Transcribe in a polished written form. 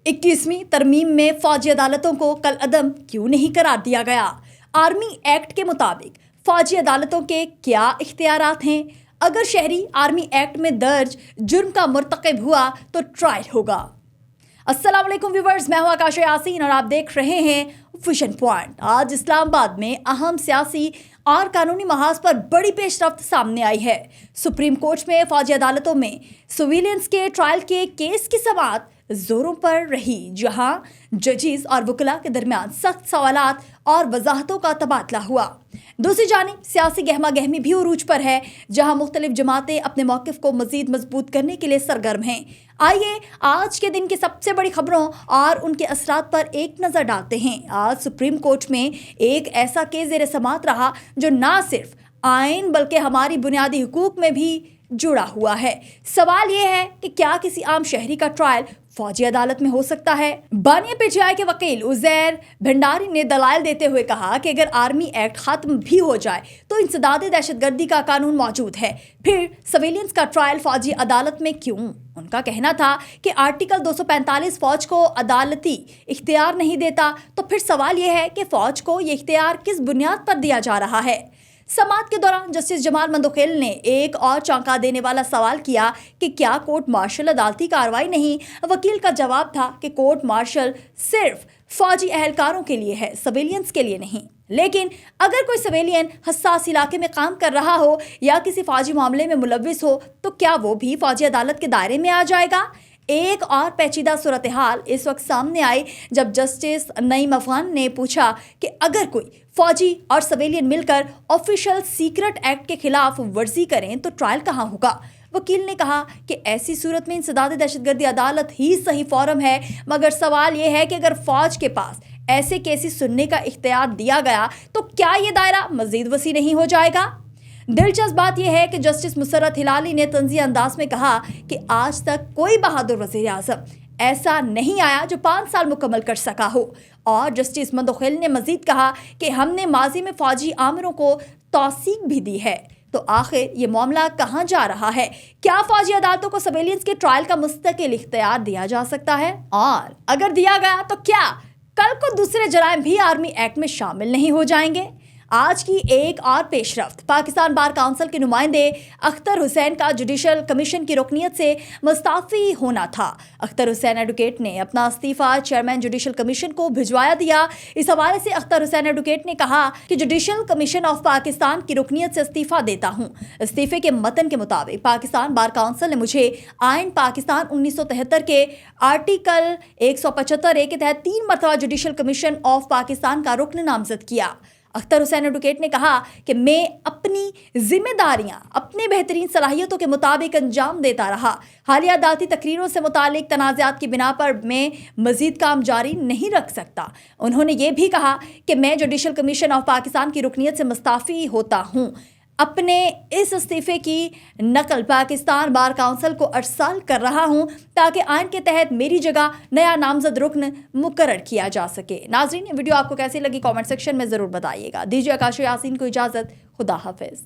21वीं तरमीम में फौजी अदालतों को कल अदम क्यों नहीं करार दिया गया? आर्मी एक्ट के मुताबिक फौजी अदालतों के क्या इख्तियारात हैं? अगर शहरी आर्मी एक्ट में दर्ज जुर्म का मुर्तकिब हुआ तो ट्रायल होगा। अस्सलाम वालेकुम व्यूवर्स, मैं हूं आकाश यासीन और आप देख रहे हैं विजन पॉइंट। आज इस्लामाबाद में अहम सियासी और कानूनी महाज पर बड़ी पेशरफ्त सामने आई है। सुप्रीम कोर्ट में फौजी अदालतों में सिविलियंस के ट्रायल के केस की समाअत जोरों पर रही, जहां जजेस और वकला के दरमियान सख्त सवालात और वजाहतों का तबादला हुआ। दूसरी जानिब सियासी गहमा गहमी भी उरूज पर है, जहां मुख्तलिफ जमातें अपने मौक़िफ़ को मज़ीद मजबूत करने के लिए सरगर्म हैं। आइए आज के दिन की सबसे बड़ी खबरों और उनके असरात पर एक नज़र डालते हैं। आज सुप्रीम कोर्ट में एक ऐसा केस ज़ेर समाअत रहा जो ना सिर्फ आइन बल्कि हमारी बुनियादी हुकूक में भी जुड़ा हुआ है। सवाल यह है कि क्या किसी आम शहरी का ट्रायल फौजी अदालत में हो सकता है? बानिया पीटीआई के वकील उजैर भंडारी ने दलाइल देते हुए कहा कि अगर आर्मी एक्ट खत्म भी हो जाए तो इंसदाद दहशतगर्दी का कानून मौजूद है, फिर सिविलियंस का ट्रायल फौजी अदालत में क्यों? उनका कहना था कि आर्टिकल 245 फौज को अदालती इख्तियार नहीं देता, तो फिर सवाल यह है कि फौज को ये इख्तियार किस बुनियाद पर दिया जा रहा है। समाअत के दौरान जस्टिस जमाल मंदोखेल ने एक और चौंका देने वाला सवाल किया कि क्या कोर्ट मार्शल अदालती कार्रवाई नहीं? वकील का जवाब था कि कोर्ट मार्शल सिर्फ फौजी एहलकारों के लिए है, सिविलियंस के लिए नहीं। लेकिन अगर कोई सिविलियन हसास इलाके में काम कर रहा हो या किसी फौजी मामले में मुलव्विस हो, तो क्या वो भी फौजी अदालत के दायरे में आ जाएगा? एक और पेचीदा सूरत हाल इस वक्त सामने आई जब जस्टिस नईम अफगान ने पूछा कि अगर कोई फौजी और सिविलियन मिलकर ऑफिशियल सीक्रेट एक्ट के खिलाफ वर्जी करें तो ट्रायल कहाँ होगा? वकील ने कहा कि ऐसी सूरत में इंसदाद दहशतगर्दी अदालत ही सही फोरम है, मगर सवाल यह है कि अगर फौज के पास ऐसे केसेस सुनने का इख्तियार दिया गया तो क्या ये दायरा मजीद वसी नहीं हो जाएगा? दिलचस्प बात यह है कि जस्टिस मुसर्रत हिलाली ने तंज़ीह अंदाज में कहा कि आज तक कोई बहादुर वज़ीर आज़म ऐसा नहीं आया जो 5 साल मुकम्मल कर सका हो। और जस्टिस मंदोखेल ने मजीद कहा कि हमने माजी में फौजी आमिरों को तौसीक भी दी है। तो आखिर ये मामला कहाँ जा रहा है? क्या फौजी अदालतों को सिविलियंस के ट्रायल का मुस्तकिल इख्तियार दिया जा सकता है? और अगर दिया गया तो क्या कल को दूसरे जराइम भी आर्मी एक्ट में शामिल नहीं हो जाएंगे? आज की एक और पेशरफ्त, पाकिस्तान बार काउंसिल के नुमाइंदे अख्तर हुसैन का जुडिशल कमीशन की रुकनियत से मुस्ताफ़ी होना था। अख्तर हुसैन एडवोकेट ने अपना इस्तीफ़ा चेयरमैन जुडिशल कमीशन को भिजवाया दिया। इस हवाले से अख्तर हुसैन एडवोकेट ने कहा कि जुडिशल कमीशन ऑफ पाकिस्तान की रुकनियत से इस्तीफ़ा देता हूँ। इस्तीफ़े के मतन के मुताबिक पाकिस्तान बार काउंसिल ने मुझे आइन पाकिस्तान 1973 के आर्टिकल 175A के तहत 3 मरतबा जुडिशल कमीशन ऑफ पाकिस्तान का रुकन नामजद किया। अख्तर हुसैन एडवोकेट ने कहा कि मैं अपनी जिम्मेदारियां अपने बेहतरीन सलाहियतों के मुताबिक अंजाम देता रहा। हालिया अदालती तकरीरों से मुतालिक तनाज़ात की बिना पर मैं मजीद काम जारी नहीं रख सकता। उन्होंने ये भी कहा कि मैं जुडिशल कमीशन ऑफ पाकिस्तान की रुकनियत से मुस्ताफ़ी होता हूँ। अपने इस इस्तीफ़े की नकल पाकिस्तान बार काउंसिल को अरसाल कर रहा हूं ताकि आइन के तहत मेरी जगह नया नामजद रुकन मुकर्रर किया जा सके। नाज़रीन, वीडियो आपको कैसी लगी कमेंट सेक्शन में ज़रूर बताइएगा। दीजिए आकाश यासीन को इजाज़त। खुदा हाफिज़।